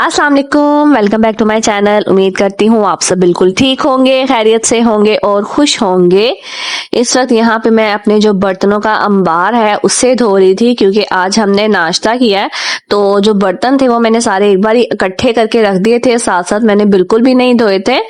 अस्सलाम वालेकुम, welcome back to my channel. उम्मीद करती हूँ आप सब बिल्कुल ठीक होंगे, खैरियत से होंगे और खुश होंगे। इस वक्त यहाँ पे मैं अपने जो बर्तनों का अंबार है उससे धो रही थी, क्योंकि आज हमने नाश्ता किया है। तो जो बर्तन थे वो मैंने सारे एक बार ही इकट्ठे करके रख दिए थे, साथ साथ मैंने बिल्कुल भी नहीं धोए थे।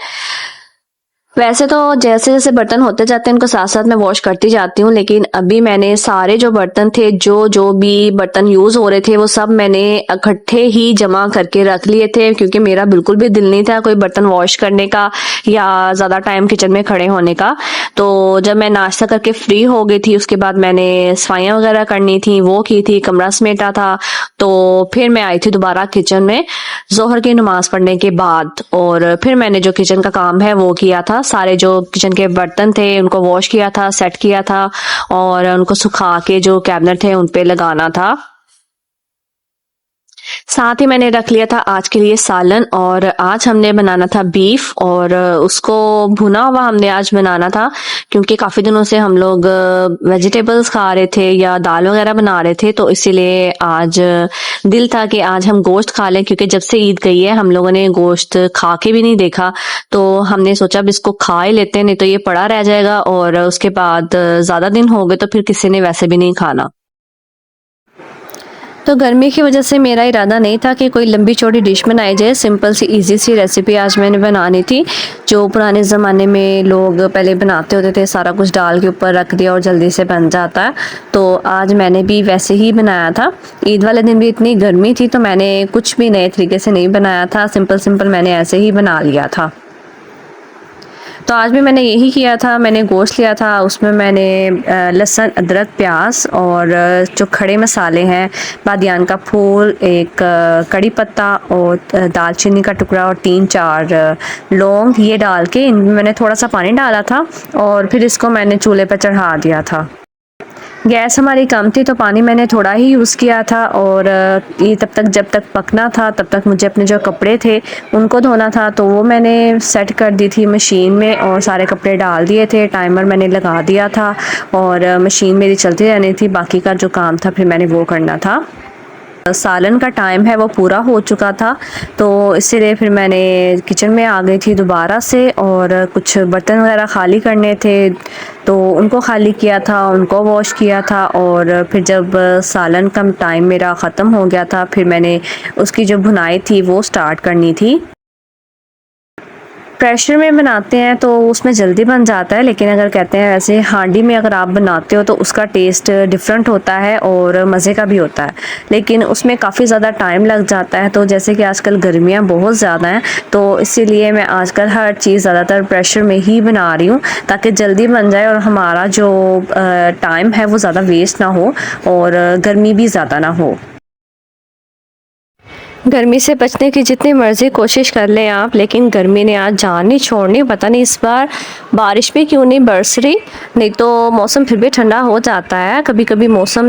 वैसे तो जैसे जैसे बर्तन होते जाते हैं उनको साथ साथ मैं वॉश करती जाती हूँ, लेकिन अभी मैंने सारे जो बर्तन थे, जो जो भी बर्तन यूज हो रहे थे, वो सब मैंने इकट्ठे ही जमा करके रख लिए थे, क्योंकि मेरा बिल्कुल भी दिल नहीं था कोई बर्तन वॉश करने का या ज्यादा टाइम किचन में खड़े होने का। तो जब मैं नाश्ता करके फ्री हो गई थी, उसके बाद मैंने सफाइयाँ वगैरह करनी थी, वो की थी, कमरा समेटा था। तो फिर मैं आई थी दोबारा किचन में जोहर की नमाज पढ़ने के बाद, और फिर मैंने जो किचन का काम है वो किया था। सारे जो किचन के बर्तन थे उनको वॉश किया था, सेट किया था, और उनको सुखा के जो कैबिनेट थे उन पे लगाना था। साथ ही मैंने रख लिया था आज के लिए सालन, और आज हमने बनाना था बीफ, और उसको भुना हुआ हमने आज बनाना था, क्योंकि काफी दिनों से हम लोग वेजिटेबल्स खा रहे थे या दाल वगैरह बना रहे थे, तो इसीलिए आज दिल था कि आज हम गोश्त खा लें, क्योंकि जब से ईद गई है हम लोगों ने गोश्त खा के भी नहीं देखा। तो हमने सोचा अब इसको खा ही लेते हैं, नहीं तो ये पड़ा रह जाएगा और उसके बाद ज्यादा दिन हो गए तो फिर किसी ने वैसे भी नहीं खाना। तो गर्मी की वजह से मेरा इरादा नहीं था कि कोई लंबी चौड़ी डिश बनाई जाए, सिंपल सी इजी सी रेसिपी आज मैंने बनानी थी, जो पुराने ज़माने में लोग पहले बनाते होते थे, सारा कुछ डाल के ऊपर रख दिया और जल्दी से बन जाता है। तो आज मैंने भी वैसे ही बनाया था। ईद वाले दिन भी इतनी गर्मी थी तो मैंने कुछ भी नए तरीके से नहीं बनाया था, सिंपल सिंपल मैंने ऐसे ही बना लिया था। तो आज भी मैंने यही किया था। मैंने गोश्त लिया था, उसमें मैंने लहसुन, अदरक, प्याज और जो खड़े मसाले हैं, बादियान का फूल, एक कड़ी पत्ता और दालचीनी का टुकड़ा और 3-4 लौंग, ये डाल के इनमें मैंने थोड़ा सा पानी डाला था और फिर इसको मैंने चूल्हे पर चढ़ा दिया था। गैस हमारी कम थी तो पानी मैंने थोड़ा ही यूज़ किया था, और ये तब तक जब तक पकना था तब तक मुझे अपने जो कपड़े थे उनको धोना था। तो वो मैंने सेट कर दी थी मशीन में और सारे कपड़े डाल दिए थे, टाइमर मैंने लगा दिया था और मशीन मेरी चलती रहनी थी। बाकी का जो काम था फिर मैंने वो करना था। सालन का टाइम है वो पूरा हो चुका था, तो इसीलिए फिर मैंने किचन में आ गई थी दोबारा से, और कुछ बर्तन वगैरह खाली करने थे तो उनको खाली किया था, उनको वॉश किया था। और फिर जब सालन का टाइम मेरा ख़त्म हो गया था, फिर मैंने उसकी जो भुनाई थी वो स्टार्ट करनी थी। प्रेशर में बनाते हैं तो उसमें जल्दी बन जाता है, लेकिन अगर कहते हैं वैसे हांडी में अगर आप बनाते हो तो उसका टेस्ट डिफरेंट होता है और मज़े का भी होता है, लेकिन उसमें काफ़ी ज़्यादा टाइम लग जाता है। तो जैसे कि आजकल गर्मियाँ बहुत ज़्यादा हैं, तो इसीलिए मैं आजकल हर चीज़ ज़्यादातर प्रेशर में ही बना रही हूँ, ताकि जल्दी बन जाए और हमारा जो टाइम है वो ज़्यादा वेस्ट ना हो और गर्मी भी ज़्यादा ना हो। गर्मी से बचने की जितनी मर्ज़ी कोशिश कर लें आप, लेकिन गर्मी ने आज जान नहीं छोड़नी। पता नहीं इस बार बारिश भी क्यों नहीं बरस रही, नहीं तो मौसम फिर भी ठंडा हो जाता है। कभी कभी मौसम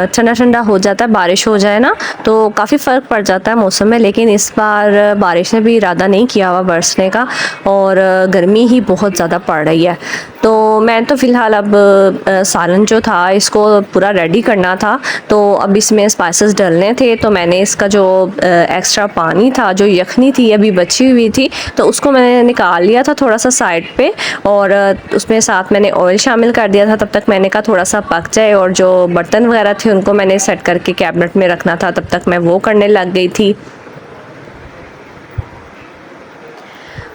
ठंडा ठंडा हो जाता है, बारिश हो जाए ना तो काफ़ी फ़र्क पड़ जाता है मौसम में, लेकिन इस बार बारिश ने भी इरादा नहीं किया हुआ बरसने का, और गर्मी ही बहुत ज़्यादा पड़ रही है। तो मैं तो फ़िलहाल अब सालन जो था इसको पूरा रेडी करना था, तो अब इसमें स्पाइसेस डलने थे। तो मैंने इसका जो एक्स्ट्रा पानी था, जो यखनी थी अभी बची हुई थी, तो उसको मैंने निकाल लिया था थोड़ा सा साइड पे, और उसमें साथ मैंने ऑयल शामिल कर दिया था। तब तक मैंने कहा थोड़ा सा पक जाए, और जो बर्तन वगैरह थे उनको मैंने सेट करके कैबिनेट में रखना था, तब तक मैं वो करने लग गई थी।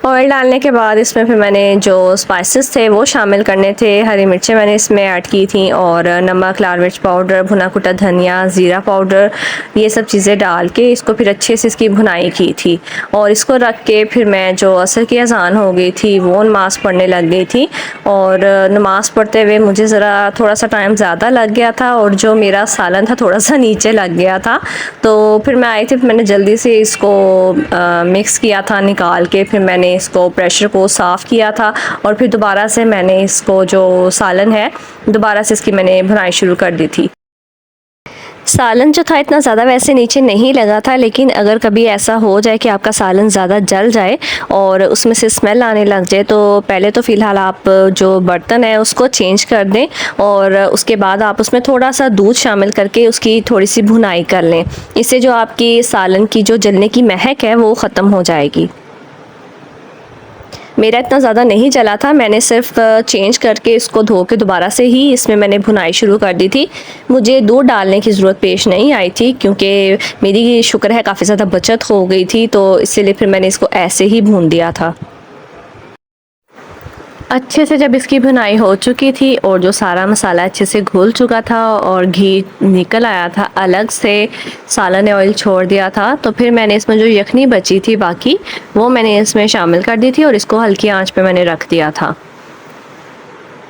ऑयल डालने के बाद इसमें फिर मैंने जो स्पाइसेस थे वो शामिल करने थे। हरी मिर्चें मैंने इसमें ऐड की थी, और नमक, लाल मिर्च पाउडर, भुना कुटा धनिया, ज़ीरा पाउडर, ये सब चीज़ें डाल के इसको फिर अच्छे से इसकी भुनाई की थी। और इसको रख के फिर मैं जो असर की अज़ान हो गई थी वो नमाज पढ़ने लग गई थी, और नमाज़ पढ़ते हुए मुझे ज़रा थोड़ा सा टाइम ज़्यादा लग गया था, और जो मेरा सालन था थोड़ा सा नीचे लग गया था। तो फिर मैं आई थी, मैंने जल्दी से इसको मिक्स किया था निकाल के, फिर मैंने इसको प्रेशर को साफ़ किया था, और फिर दोबारा से मैंने इसको जो सालन है दोबारा से इसकी मैंने भुनाई शुरू कर दी थी। सालन जो था इतना ज़्यादा वैसे नीचे नहीं लगा था, लेकिन अगर कभी ऐसा हो जाए कि आपका सालन ज़्यादा जल जाए और उसमें से स्मेल आने लग जाए, तो पहले तो फ़िलहाल आप जो बर्तन है उसको चेंज कर दें और उसके बाद आप उसमें थोड़ा सा दूध शामिल करके उसकी थोड़ी सी भुनाई कर लें। इससे जो आपकी सालन की जो जलने की महक है वो ख़त्म हो जाएगी। मेरा इतना ज़्यादा नहीं जला था, मैंने सिर्फ चेंज करके इसको धो के दोबारा से ही इसमें मैंने भुनाई शुरू कर दी थी। मुझे दूध डालने की ज़रूरत पेश नहीं आई थी क्योंकि मेरी शुक्र है काफ़ी ज़्यादा बचत हो गई थी, तो इसीलिए फिर मैंने इसको ऐसे ही भून दिया था। अच्छे से जब इसकी भुनाई हो चुकी थी और जो सारा मसाला अच्छे से घुल चुका था और घी निकल आया था, अलग से सालन ने ऑयल छोड़ दिया था, तो फिर मैंने इसमें जो यखनी बची थी बाकी वो मैंने इसमें शामिल कर दी थी और इसको हल्की आंच पे मैंने रख दिया था।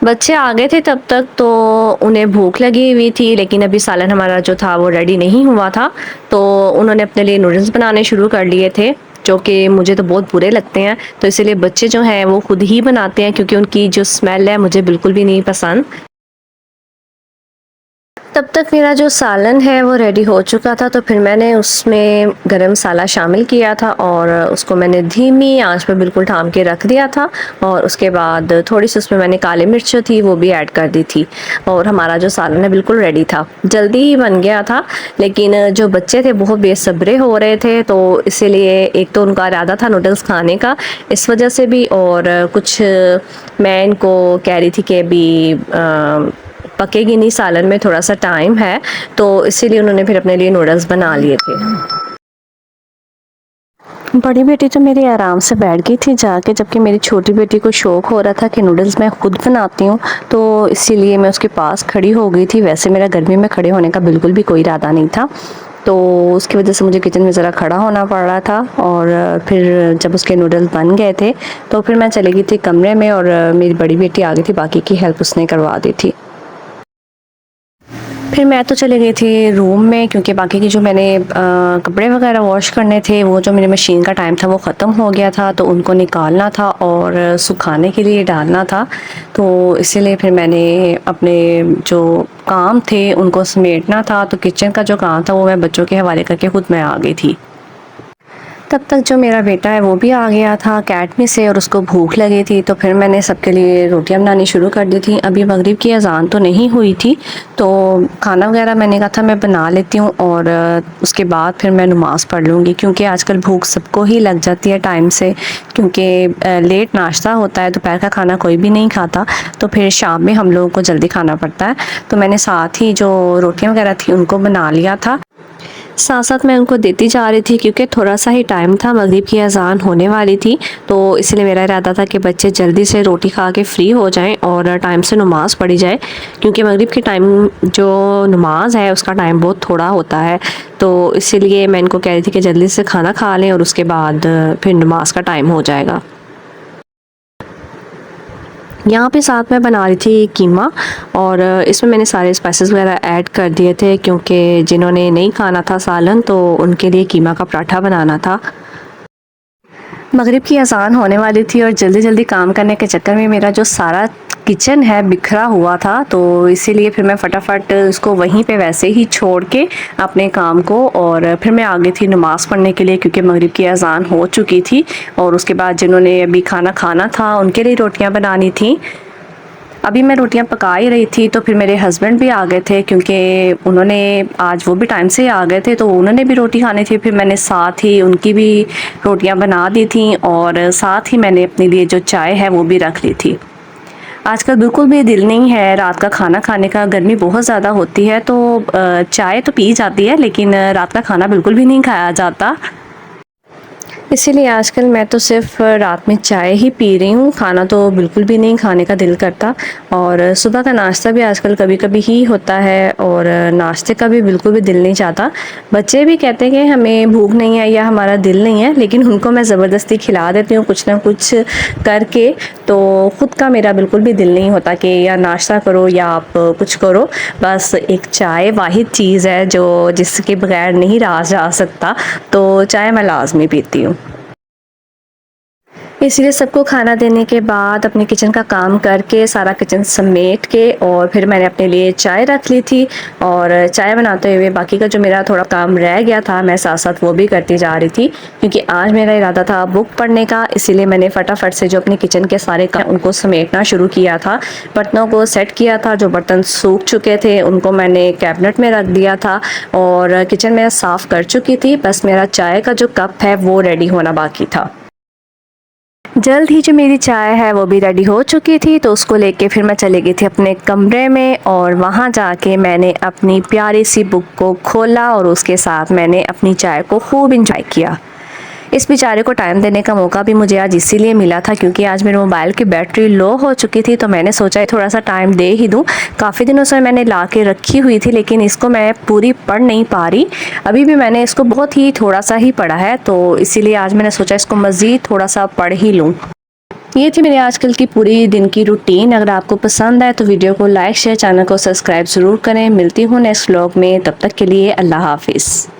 बच्चे आ गए थे तब तक, तो उन्हें भूख लगी हुई थी, लेकिन अभी सालन हमारा जो था वो रेडी नहीं हुआ था, तो उन्होंने अपने लिए नूडल्स बनाने शुरू कर लिए थे, जो कि मुझे तो बहुत बुरे लगते हैं। तो इसीलिए बच्चे जो हैं वो खुद ही बनाते हैं क्योंकि उनकी जो स्मेल है मुझे बिल्कुल भी नहीं पसंद। तब तक मेरा जो सालन है वो रेडी हो चुका था, तो फिर मैंने उसमें गरम मसाला शामिल किया था और उसको मैंने धीमी आंच पे बिल्कुल ढाम के रख दिया था और उसके बाद थोड़ी सी उसमें मैंने काली मिर्च जो थी वो भी ऐड कर दी थी और हमारा जो सालन है बिल्कुल रेडी था। जल्दी ही बन गया था, लेकिन जो बच्चे थे बहुत बेसब्रे हो रहे थे, तो इसीलिए एक तो उनका इरादा था नूडल्स खाने का, इस वजह से भी, और कुछ मैं इनको कह रही थी कि अभी पकेगी नहीं, सालन में थोड़ा सा टाइम है, तो इसीलिए उन्होंने फिर अपने लिए नूडल्स बना लिए थे। बड़ी बेटी तो मेरी आराम से बैठ गई थी जाके, जबकि मेरी छोटी बेटी को शौक हो रहा था कि नूडल्स मैं खुद बनाती हूँ, तो इसीलिए मैं उसके पास खड़ी हो गई थी। वैसे मेरा गर्मी में खड़े होने का बिल्कुल भी कोई इरादा नहीं था, तो उसकी वजह से मुझे किचन में ज़रा खड़ा होना पड़ रहा था। और फिर जब उसके नूडल्स बन गए थे तो फिर मैं चली गई थी कमरे में और मेरी बड़ी बेटी आ गई थी, बाकी की हेल्प उसने करवा दी थी। फिर मैं तो चली गई थी रूम में, क्योंकि बाकी की जो मैंने कपड़े वगैरह वॉश करने थे, वो जो मेरी मशीन का टाइम था वो ख़त्म हो गया था, तो उनको निकालना था और सुखाने के लिए डालना था। तो इसीलिए फिर मैंने अपने जो काम थे उनको समेटना था, तो किचन का जो काम था वो मैं बच्चों के हवाले करके खुद मैं आ गई थी। तब तक जो मेरा बेटा है वो भी आ गया था अकेडमी से और उसको भूख लगी थी, तो फिर मैंने सबके लिए रोटियां बनानी शुरू कर दी थी। अभी मगरिब की अजान तो नहीं हुई थी, तो खाना वगैरह मैंने कहा था मैं बना लेती हूँ और उसके बाद फिर मैं नमाज़ पढ़ लूँगी, क्योंकि आजकल भूख सबको ही लग जाती है टाइम से, क्योंकि लेट नाश्ता होता है, दोपहर का खाना कोई भी नहीं खाता, तो फिर शाम में हम लोगों को जल्दी खाना पड़ता है। तो मैंने साथ ही जो रोटियाँ वगैरह थी उनको बना लिया था, साथ साथ मैं उनको देती जा रही थी, क्योंकि थोड़ा सा ही टाइम था, मगरिब की अजान होने वाली थी, तो इसलिए मेरा इरादा था कि बच्चे जल्दी से रोटी खा के फ्री हो जाएं और टाइम से नमाज़ पढ़ी जाए, क्योंकि मगरिब की टाइम जो नमाज है उसका टाइम बहुत थोड़ा होता है। तो इसीलिए मैं इनको कह रही थी कि जल्दी से खाना खा लें और उसके बाद फिर नमाज का टाइम हो जाएगा। यहाँ पे साथ में बना रही थी कीमा और इसमें मैंने सारे स्पाइसेस वगैरह ऐड कर दिए थे, क्योंकि जिन्होंने नहीं खाना था सालन तो उनके लिए कीमा का पराठा बनाना था। मगरिब की अजान होने वाली थी और जल्दी जल्दी काम करने के चक्कर में मेरा जो सारा किचन है बिखरा हुआ था, तो इसीलिए फिर मैं फटाफट उसको वहीं पे वैसे ही छोड़ के अपने काम को, और फिर मैं आ गई थी नमाज़ पढ़ने के लिए, क्योंकि मगरिब की अजान हो चुकी थी। और उसके बाद जिन्होंने अभी खाना खाना था उनके लिए रोटियां बनानी थी। अभी मैं रोटियां पका ही रही थी, तो फिर मेरे हस्बैंड भी आ गए थे, क्योंकि उन्होंने आज वो भी टाइम से आ गए थे, तो उन्होंने भी रोटी खानी थी। फिर मैंने साथ ही उनकी भी रोटियां बना दी थी और साथ ही मैंने अपने लिए जो चाय है वो भी रख ली थी। आजकल बिल्कुल भी दिल नहीं है रात का खाना खाने का, गर्मी बहुत ज़्यादा होती है, तो चाय तो पी जाती है, लेकिन रात का खाना बिल्कुल भी नहीं खाया जाता। इसीलिए आजकल मैं तो सिर्फ रात में चाय ही पी रही हूँ, खाना तो बिल्कुल भी नहीं खाने का दिल करता। और सुबह का नाश्ता भी आजकल कभी कभी ही होता है और नाश्ते का भी बिल्कुल भी दिल नहीं चाहता। बच्चे भी कहते हैं कि हमें भूख नहीं है या हमारा दिल नहीं है, लेकिन उनको मैं ज़बरदस्ती खिला देती हूँ कुछ ना कुछ करके, तो ख़ुद का मेरा बिल्कुल भी दिल नहीं होता कि या नाश्ता करो या आप कुछ करो। बस एक चाय वाहिद चीज़ है जो जिसके बगैर नहीं रहा जा सकता, तो चाय मैं लाजमी पीती हूँ। इसीलिए सबको खाना देने के बाद अपने किचन का काम करके सारा किचन समेट के और फिर मैंने अपने लिए चाय रख ली थी। और चाय बनाते हुए बाकी का जो मेरा थोड़ा काम रह गया था मैं साथ साथ वो भी करती जा रही थी, क्योंकि आज मेरा इरादा था बुक पढ़ने का। इसीलिए मैंने फटाफट से जो अपने किचन के सारे काम उनको समेटना शुरू किया था। बर्तनों को सेट किया था, जो बर्तन सूख चुके थे उनको मैंने कैबिनेट में रख दिया था और किचन में साफ़ कर चुकी थी। बस मेरा चाय का जो कप है वो रेडी होना बाकी था। जल्द ही जो मेरी चाय है वो भी रेडी हो चुकी थी, तो उसको लेके फिर मैं चली गई थी अपने कमरे में और वहाँ जाके मैंने अपनी प्यारी सी बुक को खोला और उसके साथ मैंने अपनी चाय को खूब इंजॉय किया। इस बेचारे को टाइम देने का मौका भी मुझे आज इसीलिए मिला था क्योंकि आज मेरे मोबाइल की बैटरी लो हो चुकी थी, तो मैंने सोचा थोड़ा सा टाइम दे ही दूं। काफ़ी दिनों से मैंने ला के रखी हुई थी लेकिन इसको मैं पूरी पढ़ नहीं पा रही। अभी भी मैंने इसको बहुत ही थोड़ा सा ही पढ़ा है, तो इसीलिए आज मैंने सोचा इसको मज़ीद थोड़ा सा पढ़ ही लूँ। ये थी मेरी आजकल की पूरी दिन की रूटीन। अगर आपको पसंद आए तो वीडियो को लाइक शेयर, चैनल को सब्सक्राइब ज़रूर करें। मिलती हूँ नेक्स्ट व्लॉग में, तब तक के लिए अल्लाह हाफिज़।